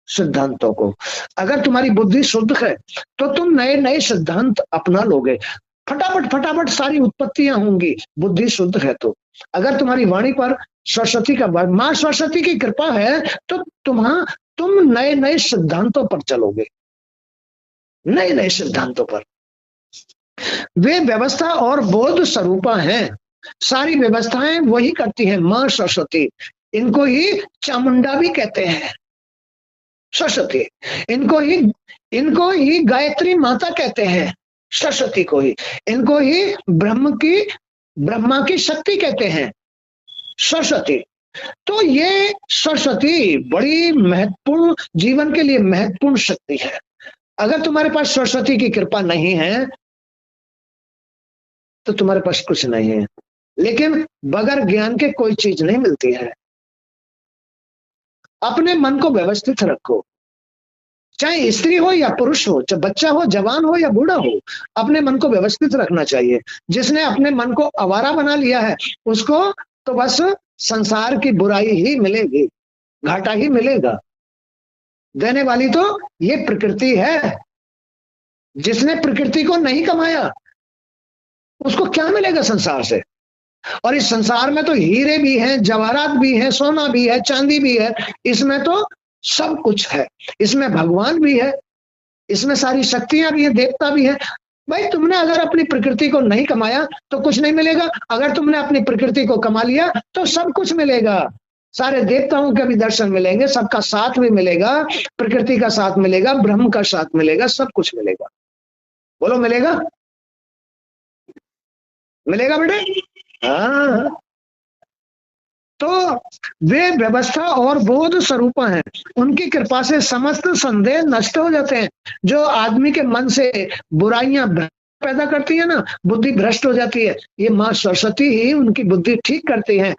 सिद्धांतों को, अगर तुम्हारी बुद्धि शुद्ध है तो तुम नए नए सिद्धांत अपना लोगे, फटाफट फटाफट सारी उत्पत्तियां होंगी, बुद्धि शुद्ध है तो। अगर तुम्हारी वाणी पर सरस्वती का, मां सरस्वती की कृपा है तो तुम नए नए सिद्धांतों पर चलोगे, नए नए सिद्धांतों पर। वे व्यवस्था और बोध स्वरूपा हैं, सारी व्यवस्थाएं वही करती हैं, मां सरस्वती। इनको ही चामुंडा भी कहते हैं, सरस्वती। इनको ही गायत्री माता कहते हैं, सरस्वती को ही। इनको ही ब्रह्मा की शक्ति कहते हैं, सरस्वती। तो ये सरस्वती बड़ी महत्वपूर्ण, जीवन के लिए महत्वपूर्ण शक्ति है। अगर तुम्हारे पास सरस्वती की कृपा नहीं है तो तुम्हारे पास कुछ नहीं है। लेकिन बगैर ज्ञान के कोई चीज नहीं मिलती है। अपने मन को व्यवस्थित रखो, चाहे स्त्री हो या पुरुष हो, चाहे बच्चा हो, जवान हो या बूढ़ा हो, अपने मन को व्यवस्थित रखना चाहिए। जिसने अपने मन को आवारा बना लिया है, उसको तो बस संसार की बुराई ही मिलेगी, घाटा ही मिलेगा। देने वाली तो ये प्रकृति है। जिसने प्रकृति को नहीं कमाया, उसको क्या मिलेगा संसार से? और इस संसार में तो हीरे भी हैं, जवाहरात भी हैं, सोना भी है, चांदी भी है, इसमें तो सब कुछ है। इसमें भगवान भी है, इसमें सारी शक्तियां भी है, देवता भी है। भाई, तुमने अगर अपनी प्रकृति को नहीं कमाया तो कुछ नहीं मिलेगा। अगर तुमने अपनी प्रकृति को कमा लिया तो सब कुछ मिलेगा। सारे देवताओं के भी दर्शन मिलेंगे, सबका साथ भी मिलेगा, प्रकृति का साथ मिलेगा, ब्रह्म का साथ मिलेगा, सब कुछ मिलेगा। बोलो, मिलेगा? मिलेगा बेटे? हाँ। तो वे व्यवस्था और बोध स्वरूप हैं, उनकी कृपा से समस्त संदेह नष्ट हो जाते हैं। जो आदमी के मन से बुराइयां पैदा करती है ना, बुद्धि भ्रष्ट हो जाती है, ये मां सरस्वती ही उनकी बुद्धि ठीक करती हैं।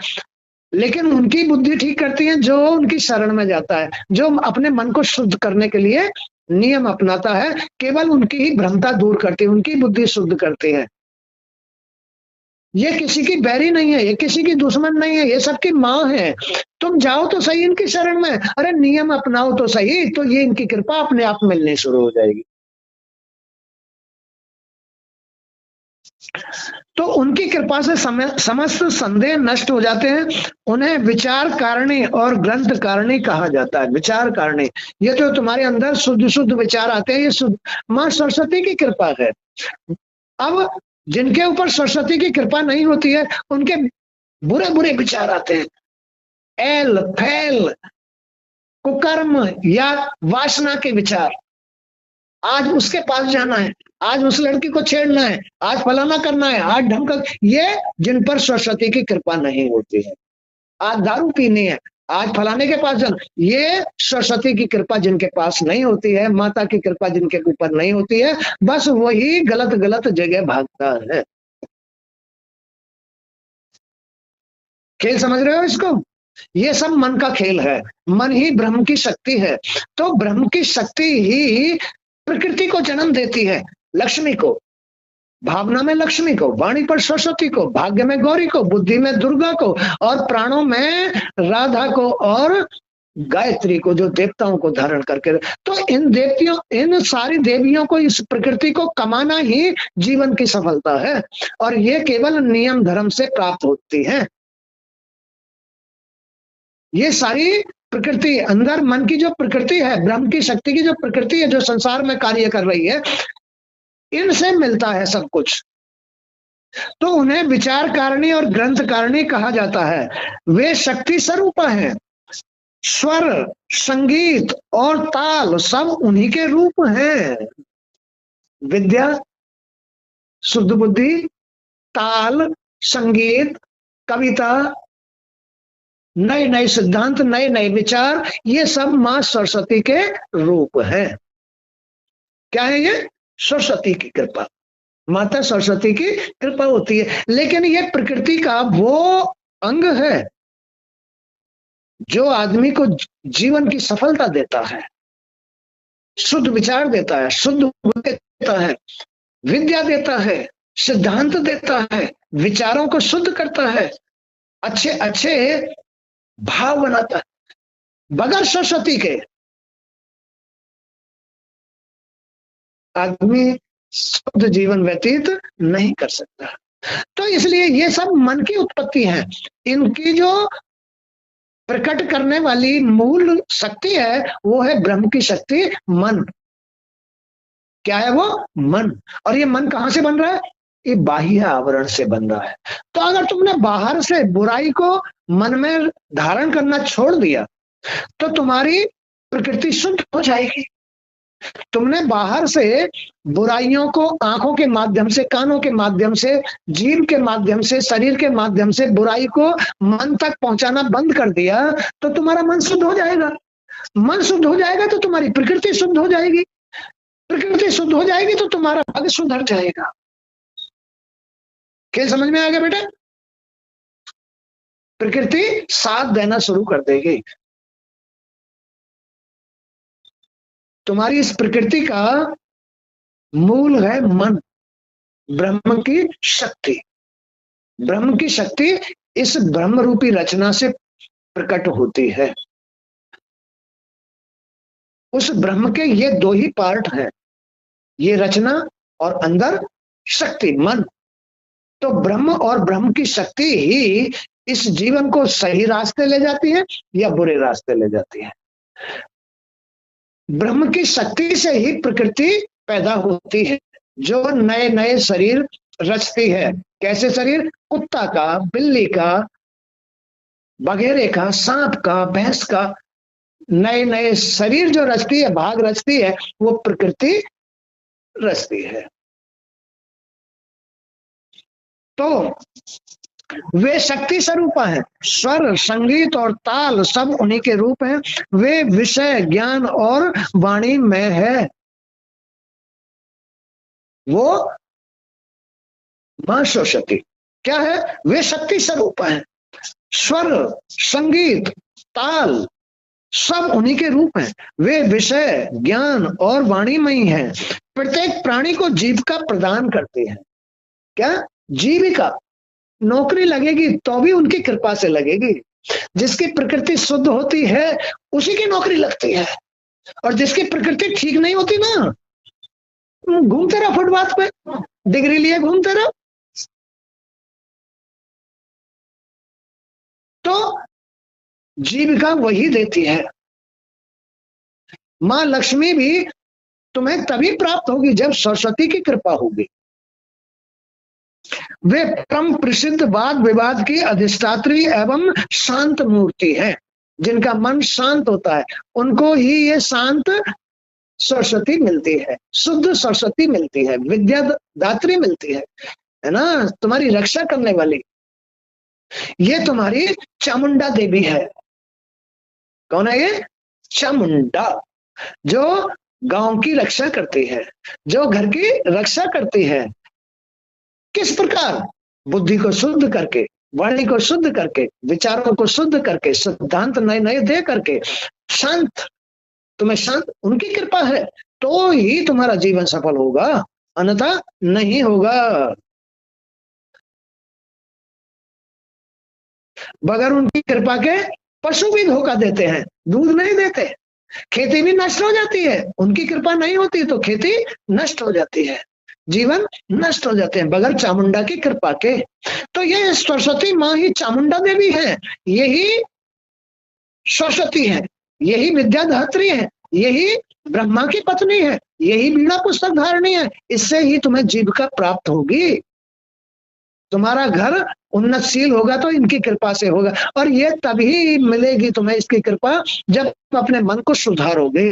लेकिन उनकी बुद्धि ठीक करती है जो उनकी शरण में जाता है, जो अपने मन को शुद्ध करने के लिए नियम अपनाता है। केवल उनकी ही भ्रमता दूर करती है, उनकी बुद्धि शुद्ध करती है। ये किसी की बैरी नहीं है, ये किसी की दुश्मन नहीं है, ये सबकी माँ है। तुम जाओ तो सही इनकी शरण में, अरे नियम अपनाओ तो सही, तो ये इनकी कृपा अपने आप मिलनी शुरू हो जाएगी। तो उनकी कृपा से समस्त संदेह नष्ट हो जाते हैं। उन्हें विचार कारणी और ग्रंथ कारणी कहा जाता है। विचार कारणी, ये जो तुम्हारे अंदर शुद्ध शुद्ध विचार आते हैं, ये शुद्ध मां सरस्वती की कृपा है। अब जिनके ऊपर सरस्वती की कृपा नहीं होती है, उनके बुरे बुरे विचार आते हैं, एल फैल कुकर्म या वासना के विचार। आज उसके पास जाना है, आज उस लड़की को छेड़ना है, आज फलाना करना है, आज ढंग का, ये जिन पर सरस्वती की कृपा नहीं होती है। आज दारू पीनी है, आज फलाने के पास जाना, ये सरस्वती की कृपा जिनके पास नहीं होती है, माता की कृपा जिनके ऊपर नहीं होती है, बस वही गलत गलत जगह भागता है। खेल समझ रहे हो इसको? ये सब मन का खेल है। मन ही ब्रह्म की शक्ति है। तो ब्रह्म की शक्ति ही प्रकृति को जन्म देती है। लक्ष्मी को, भावना में लक्ष्मी को, वाणी पर सरस्वती को, भाग्य में गौरी को, बुद्धि में दुर्गा को, और प्राणों में राधा को और गायत्री को, जो देवताओं को धारण करके। तो इन देवतियों, इन सारी देवियों को, इस प्रकृति को कमाना ही जीवन की सफलता है, और ये केवल नियम धर्म से प्राप्त होती है। ये सारी प्रकृति, अंदर मन की जो प्रकृति है, ब्रह्म की शक्ति की जो प्रकृति है, जो संसार में कार्य कर रही है, इनसे मिलता है सब कुछ। तो उन्हें विचार कारणी और ग्रंथ कारणी कहा जाता है। वे शक्ति स्वरूप हैं। स्वर, संगीत और ताल सब उन्हीं के रूप हैं। विद्या, शुद्ध बुद्धि, ताल, संगीत, कविता, नए नए सिद्धांत, नए नए विचार, ये सब मां सरस्वती के रूप हैं। क्या है ये? सरस्वती की कृपा। माता सरस्वती की कृपा होती है। लेकिन ये प्रकृति का वो अंग है जो आदमी को जीवन की सफलता देता है, शुद्ध विचार देता है, शुद्ध बुद्धि देता है, विद्या देता है, सिद्धांत देता है, विचारों को शुद्ध करता है, अच्छे अच्छे भाव बनाता है। बगैर सरस्वती के आदमी शुद्ध जीवन व्यतीत नहीं कर सकता। तो इसलिए ये सब मन की उत्पत्ति है। इनकी जो प्रकट करने वाली मूल शक्ति है वो है ब्रह्म की शक्ति, मन। क्या है वो? मन। और ये मन कहां से बन रहा है? ये बाह्य आवरण से बन रहा है। तो अगर तुमने बाहर से बुराई को मन में धारण करना छोड़ दिया तो तुम्हारी प्रकृति शुद्ध हो जाएगी। तुमने बाहर से बुराइयों को आंखों के माध्यम से, कानों के माध्यम से, जीभ के माध्यम से, शरीर के माध्यम से बुराई को मन तक पहुंचाना बंद कर दिया तो तुम्हारा मन शुद्ध हो जाएगा। मन शुद्ध हो जाएगा तो तुम्हारी प्रकृति शुद्ध हो जाएगी। प्रकृति शुद्ध हो जाएगी तो तुम्हारा भाग्य सुधर जाएगा। क्या समझ में आ गया बेटा? प्रकृति साथ देना शुरू कर देगी। तुम्हारी इस प्रकृति का मूल है मन, ब्रह्म की शक्ति। ब्रह्म की शक्ति इस ब्रह्म रूपी रचना से प्रकट होती है। उस ब्रह्म के ये दो ही पार्ट हैं, ये रचना और अंदर शक्ति, मन। तो ब्रह्म और ब्रह्म की शक्ति ही इस जीवन को सही रास्ते ले जाती है या बुरे रास्ते ले जाती है। ब्रह्म की शक्ति से ही प्रकृति पैदा होती है, जो नए नए शरीर रचती है। कैसे शरीर? कुत्ता का, बिल्ली का, बघेरे का, सांप का, भैंस का, नए नए शरीर जो रचती है, भाग रचती है, वो प्रकृति रचती है। तो वे शक्ति स्वरूप हैं। स्वर, संगीत और ताल सब उन्हीं के रूप हैं। वे विषय, ज्ञान और वाणी में है। वो मां सरस्वती क्या है? वे शक्ति स्वरूप हैं। स्वर, संगीत, ताल सब उन्हीं के रूप हैं। वे विषय, ज्ञान और वाणीमयी हैं। प्रत्येक प्राणी को जीविका प्रदान करते हैं। क्या? जीविका। नौकरी लगेगी तो भी उनकी कृपा से लगेगी। जिसकी प्रकृति शुद्ध होती है उसी की नौकरी लगती है, और जिसकी प्रकृति ठीक नहीं होती ना, घूमते रहो फुटपाथ पे, डिग्री लिए घूमते रहो। तो जीविका वही देती है। मां लक्ष्मी भी तुम्हें तभी प्राप्त होगी जब सरस्वती की कृपा होगी। वे परम प्रसिद्ध वाद विवाद की अधिष्ठात्री एवं शांत मूर्ति है। जिनका मन शांत होता है उनको ही ये शांत सरस्वती मिलती है, शुद्ध सरस्वती मिलती है, विद्या दात्री मिलती है ना, तुम्हारी रक्षा करने वाली। ये तुम्हारी चामुंडा देवी है। कौन है ये? चामुंडा, जो गांव की रक्षा करती है, जो घर की रक्षा करती है। किस प्रकार? बुद्धि को शुद्ध करके, वाणी को शुद्ध करके, विचारों को शुद्ध करके, सिद्धांत नए नए दे करके शांत, तुम्हें शांत, उनकी कृपा है तो ही तुम्हारा जीवन सफल होगा, अन्यथा नहीं होगा। बगैर उनकी कृपा के पशु भी धोखा देते हैं, दूध नहीं देते, खेती भी नष्ट हो जाती है। उनकी कृपा नहीं होती तो खेती नष्ट हो जाती है, जीवन नष्ट हो जाते हैं बगैर चामुंडा की कृपा के। तो ये सरस्वती माँ ही चामुंडा देवी है, यही सरस्वती है, यही विद्याधात्री है, यही ब्रह्मा की पत्नी है, यही बीणा पुस्तक धारणी है। इससे ही तुम्हें जीविका प्राप्त होगी, तुम्हारा घर उन्नतशील होगा तो इनकी कृपा से होगा। और ये तभी मिलेगी तुम्हें इसकी कृपा जब अपने मन को सुधारोगे,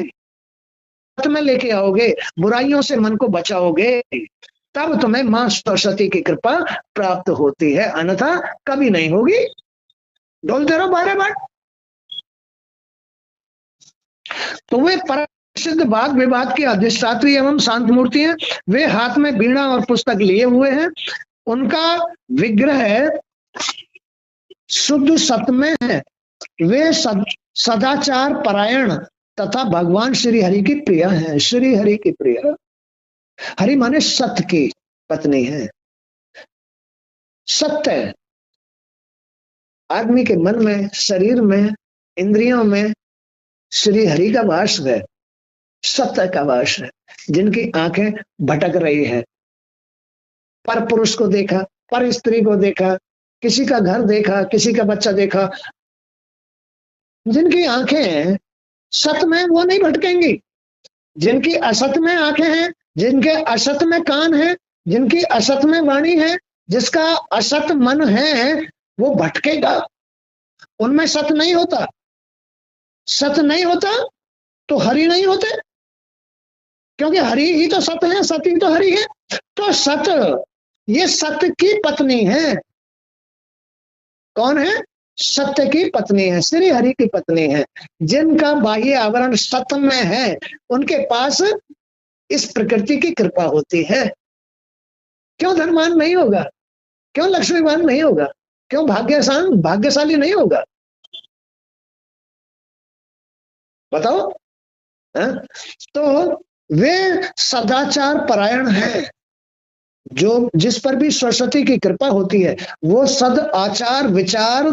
में लेके आओगे, बुराइयों से मन को बचाओगे, तब तुम्हें मां सरस्वती की कृपा प्राप्त होती है, अन्यथा कभी नहीं होगी। डोलते रहो बारे बार। तो वे प्रसिद्ध वाद विवाद के अधिष्ठात्री एवं शांत मूर्ति हैं। वे हाथ में बीणा और पुस्तक लिए हुए हैं। उनका विग्रह शुद्ध सत्य है। वे सदाचार परायण तथा भगवान श्री हरि की प्रिया है। श्री हरि की प्रिया, हरि माने सत्य की पत्नी है। सत्य आदमी के मन में, शरीर में, इंद्रियों में श्री हरि का वास है, सत्य का वास है। जिनकी आंखें भटक रही है, पर पुरुष को देखा, पर स्त्री को देखा, किसी का घर देखा, किसी का बच्चा देखा, जिनकी आंखें सत में, वो नहीं भटकेंगी। जिनकी असत में आंखें हैं, जिनके असत में कान है, जिनकी असत में वाणी है, जिसका असत मन है, वो भटकेगा। उनमें सत नहीं होता। सत नहीं होता तो हरि नहीं होते, क्योंकि हरि ही तो सत है, सत ही तो हरि है। तो सत, ये सत्य की पत्नी है। कौन है? सत्य की पत्नी है, श्री हरि की पत्नी है। जिनका बाह्य आवरण सत्य में है, उनके पास इस प्रकृति की कृपा होती है। क्यों धनवान नहीं होगा? क्यों लक्ष्मीवान नहीं होगा? क्यों भाग्यशाली नहीं होगा? बताओ। तो वे सदाचार परायण है। जो जिस पर भी सरस्वती की कृपा होती है वो सद आचार विचार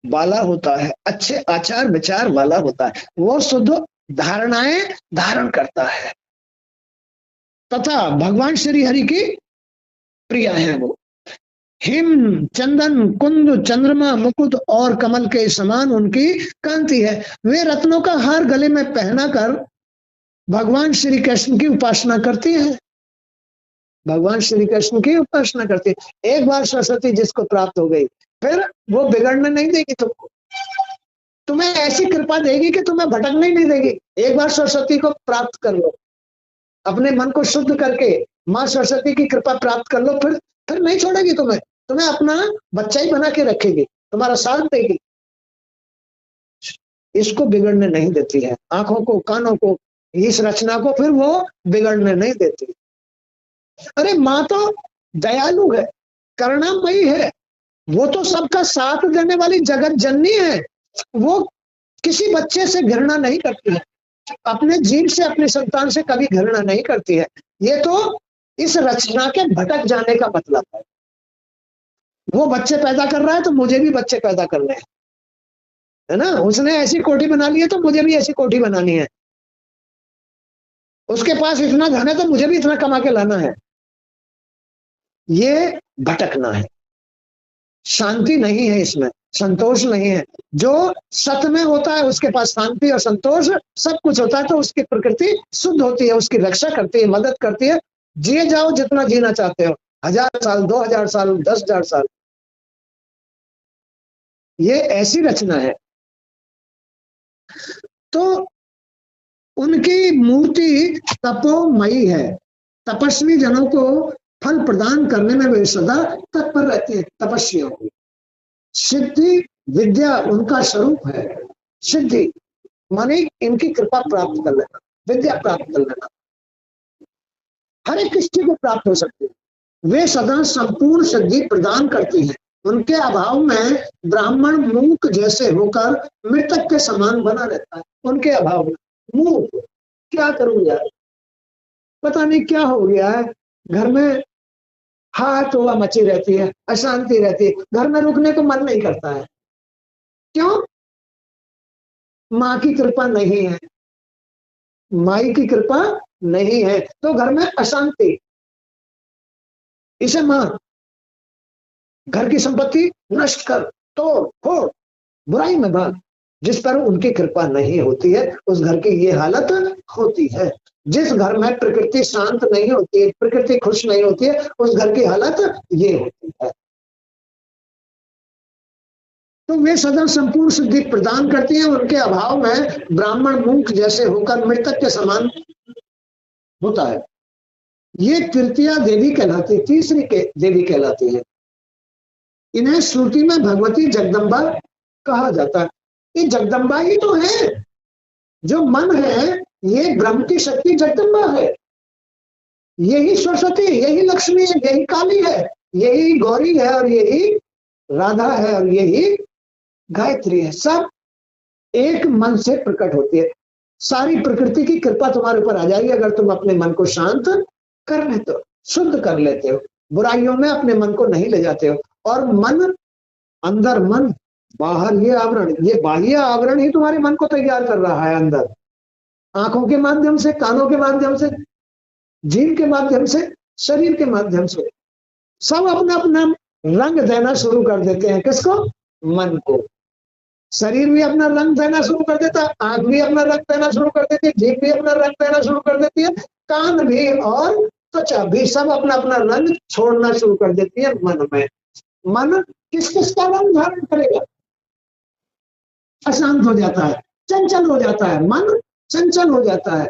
वाला होता है, अच्छे आचार विचार वाला होता है, वो शुद्ध धारणाएं धारण करता है तथा भगवान श्री हरि की प्रिया है। वो हिम चंदन कुंद चंद्रमा मुकुट और कमल के समान उनकी कांति है। वे रत्नों का हार गले में पहना कर भगवान श्री कृष्ण की उपासना करती है। भगवान श्री कृष्ण की उपासना करती है। एक बार सरस्वती जिसको प्राप्त हो गई, फिर वो बिगड़ने नहीं देगी तुमको। तुम्हें ऐसी कृपा देगी कि तुम्हें भटकने नहीं देगी। एक बार सरस्वती को प्राप्त कर लो, अपने मन को शुद्ध करके माँ सरस्वती की कृपा प्राप्त कर लो, फिर नहीं छोड़ेगी तुम्हें। तुम्हें अपना बच्चा ही बना के रखेगी, तुम्हारा साथ देगी। इसको बिगड़ने नहीं देती है। आंखों को, कानों को, इस रचना को फिर वो बिगड़ने नहीं देती। अरे माँ तो दयालु है, करुणामयी है, वो तो सबका साथ देने वाली जगत जननी है। वो किसी बच्चे से घृणा नहीं करती है, अपने जीव से, अपने संतान से कभी घृणा नहीं करती है। ये तो इस रचना के भटक जाने का मतलब है। वो बच्चे पैदा कर रहा है तो मुझे भी बच्चे पैदा करने हैं, है ना। उसने ऐसी कोठी बना ली है तो मुझे भी ऐसी कोठी बनानी है। उसके पास इतना धन है तो मुझे भी इतना कमा के लाना है। ये भटकना है, शांति नहीं है इसमें, संतोष नहीं है। जो सत में होता है उसके पास शांति और संतोष सब कुछ होता है, तो उसकी प्रकृति शुद्ध होती है, उसकी रक्षा करती है, मदद करती है। जिए जाओ जितना जीना चाहते हो, 1000 साल, 2000 साल, 10,000 साल। ये ऐसी रचना है। तो उनकी मूर्ति तपोमयी है। तपस्वी जनों को फल प्रदान करने में वे सदा तत्पर रहते हैं। तपस्वियों की सिद्धि विद्या उनका स्वरूप है। सिद्धि माने इनकी कृपा प्राप्त कर लेना, विद्या प्राप्त कर लेना, हर एक किसी को प्राप्त हो सकती है। वे सदा संपूर्ण सिद्धि प्रदान करती हैं। उनके अभाव में ब्राह्मण मूक जैसे होकर मृतक के समान बना रहता है। उनके अभाव में मूक, क्या करूं यार, पता नहीं क्या हो गया है, घर में हाथ हुआ मची रहती है, अशांति रहती है, घर में रुकने को मन नहीं करता है। क्यों? माँ की कृपा नहीं है, माई की कृपा नहीं है, तो घर में अशांति। इसे मां घर की संपत्ति नष्ट कर, तोड़ फोड़, बुराई में भाग। जिस पर उनकी कृपा नहीं होती है उस घर की ये हालत होती है। जिस घर में प्रकृति शांत नहीं होती है, प्रकृति खुश नहीं होती है, उस घर की हालत ये होती है। तो वे सदा संपूर्ण सिद्धि प्रदान करती हैं। उनके अभाव में ब्राह्मण मूक जैसे होकर मृतक के समान होता है। ये तृतीया देवी कहलाती है, तीसरी देवी कहलाती है। इन्हें श्रुति में भगवती जगदम्बा कहा जाता है। ये जगदम्बा ही तो है, जो मन है ये ब्रह्म की शक्ति जगदम्बा है। यही सरस्वती, यही लक्ष्मी है, यही काली है, यही गौरी है, और यही राधा है, और यही गायत्री है। सब एक मन से प्रकट होती है। सारी प्रकृति की कृपा तुम्हारे ऊपर आ जाएगी अगर तुम अपने मन को शांत कर लेते हो, शुद्ध कर लेते हो, बुराइयों में अपने मन को नहीं ले जाते हो। और मन, अंदर मन, बाहर ये आवरण, ये बाह्य आवरण ही तुम्हारे मन को तैयार कर रहा है। अंदर आंखों के माध्यम से, कानों के माध्यम से, जीभ के माध्यम से, शरीर के माध्यम से सब अपना अपना रंग देना शुरू कर देते हैं। किसको? मन को। शरीर भी अपना रंग देना शुरू कर देता है, आंख भी अपना रंग देना शुरू कर देती है, जीभ भी अपना रंग देना शुरू कर देती है, कान भी और त्वचा भी सब अपना अपना रंग छोड़ना शुरू कर देती है मन में। मन किस किस का रंग धारण करेगा? अशांत हो जाता है, चंचल हो जाता है, मन चंचल हो जाता है,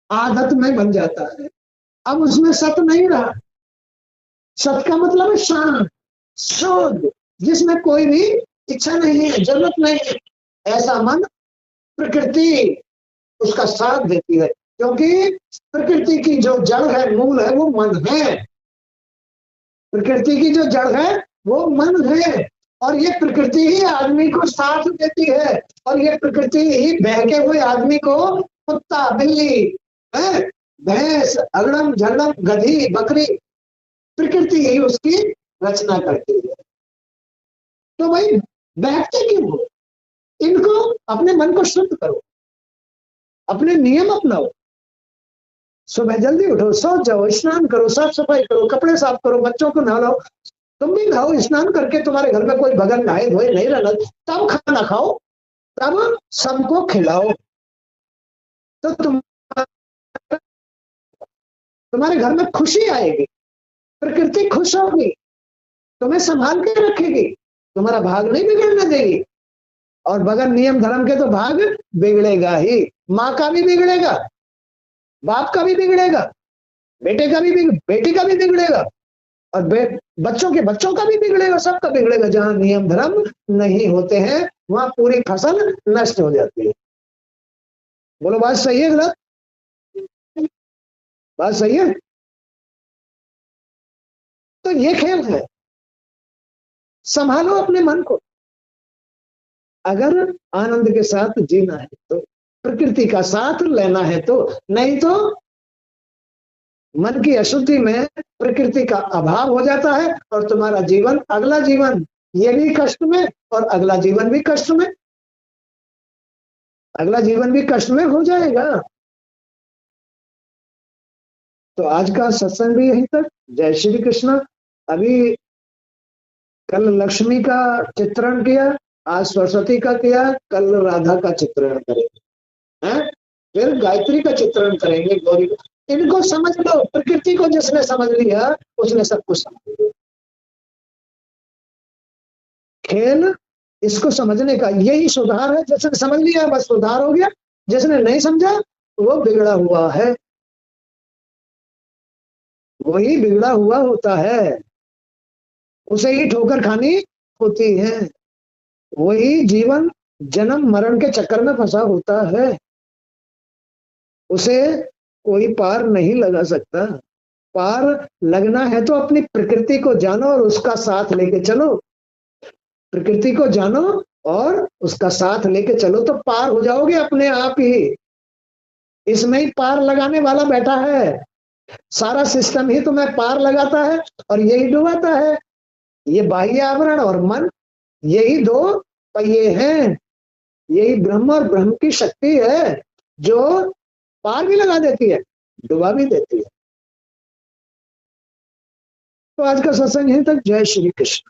आदत में बन जाता है। अब उसमें सत नहीं रहा। सत का मतलब है शांत, शुद्ध, जिसमें कोई भी इच्छा नहीं है, जरूरत नहीं है। ऐसा मन प्रकृति उसका साथ देती है, क्योंकि प्रकृति की जो जड़ है, मूल है, वो मन है। प्रकृति की जो जड़ है वो मन है, और ये प्रकृति ही आदमी को साथ देती है, और ये प्रकृति ही बहके हुए आदमी को कुत्ता, बिल्ली, भैंस, अगड़म, झगड़म, गधी, बकरी, प्रकृति ही उसकी रचना करती है। तो भाई बैठते क्यों हो? इनको, अपने मन को शुद्ध करो, अपने नियम अपनाओ। सुबह जल्दी उठो, सो जाओ, स्नान करो, साफ सफाई करो, कपड़े साफ करो, बच्चों को नहलाओ, तुम भी खाओ। स्नान करके तुम्हारे घर में कोई बगल नहाए धोए नहीं रहना, तब खाना खाओ, तब सबको खिलाओ, तो तुम्हारे घर में खुशी आएगी, प्रकृति खुश होगी, तुम्हें संभाल के रखेगी, तुम्हारा भाग नहीं बिगड़ने देगी। और बगैर नियम धर्म के तो भाग बिगड़ेगा ही। माँ का भी बिगड़ेगा, बाप का भी बिगड़ेगा, बेटे का भी बेटी का भी बिगड़ेगा, और बच्चों के बच्चों का भी बिगड़ेगा, सबका बिगड़ेगा। जहां नियम धर्म नहीं होते हैं वहां पूरी फसल नष्ट हो जाती है। बोलो बात सही है गलत? बात सही है? तो ये खेल है, संभालो अपने मन को। अगर आनंद के साथ जीना है तो, प्रकृति का साथ लेना है तो, नहीं तो मन की अशुद्धि में प्रकृति का अभाव हो जाता है, और तुम्हारा जीवन, अगला जीवन ये भी कष्ट में, और अगला जीवन भी कष्ट में, अगला जीवन भी कष्ट में हो जाएगा। तो आज का सत्संग भी यहीं तक। जय श्री कृष्ण। अभी कल लक्ष्मी का चित्रण किया, आज सरस्वती का किया, कल राधा का चित्रण करेंगे, हैं? फिर गायत्री का चित्रण करेंगे, गौरी का। इनको समझ लो, प्रकृति को जिसने समझ लिया उसने सब कुछ समझ लिया। खेल इसको समझने का यही सुधार है। जिसने समझ लिया बस सुधार हो गया, जिसने नहीं समझा वो बिगड़ा हुआ है, वही बिगड़ा हुआ होता है, उसे ही ठोकर खानी होती है, वही जीवन जन्म मरण के चक्कर में फंसा होता है, उसे कोई पार नहीं लगा सकता। पार लगना है तो अपनी प्रकृति को जानो और उसका साथ लेके चलो। प्रकृति को जानो और उसका साथ लेके चलो तो पार हो जाओगे अपने आप ही। इसमें ही पार लगाने वाला बैठा है। सारा सिस्टम ही तुम्हें पार लगाता है और यही डुबाता है। ये बाह्य आवरण और मन, यही दो पहिए हैं। यही ब्रह्म और ब्रह्म की शक्ति है जो पार भी लगा देती है, डुबा भी देती है। तो आज का सत्संग यहीं तक। जय श्री कृष्ण।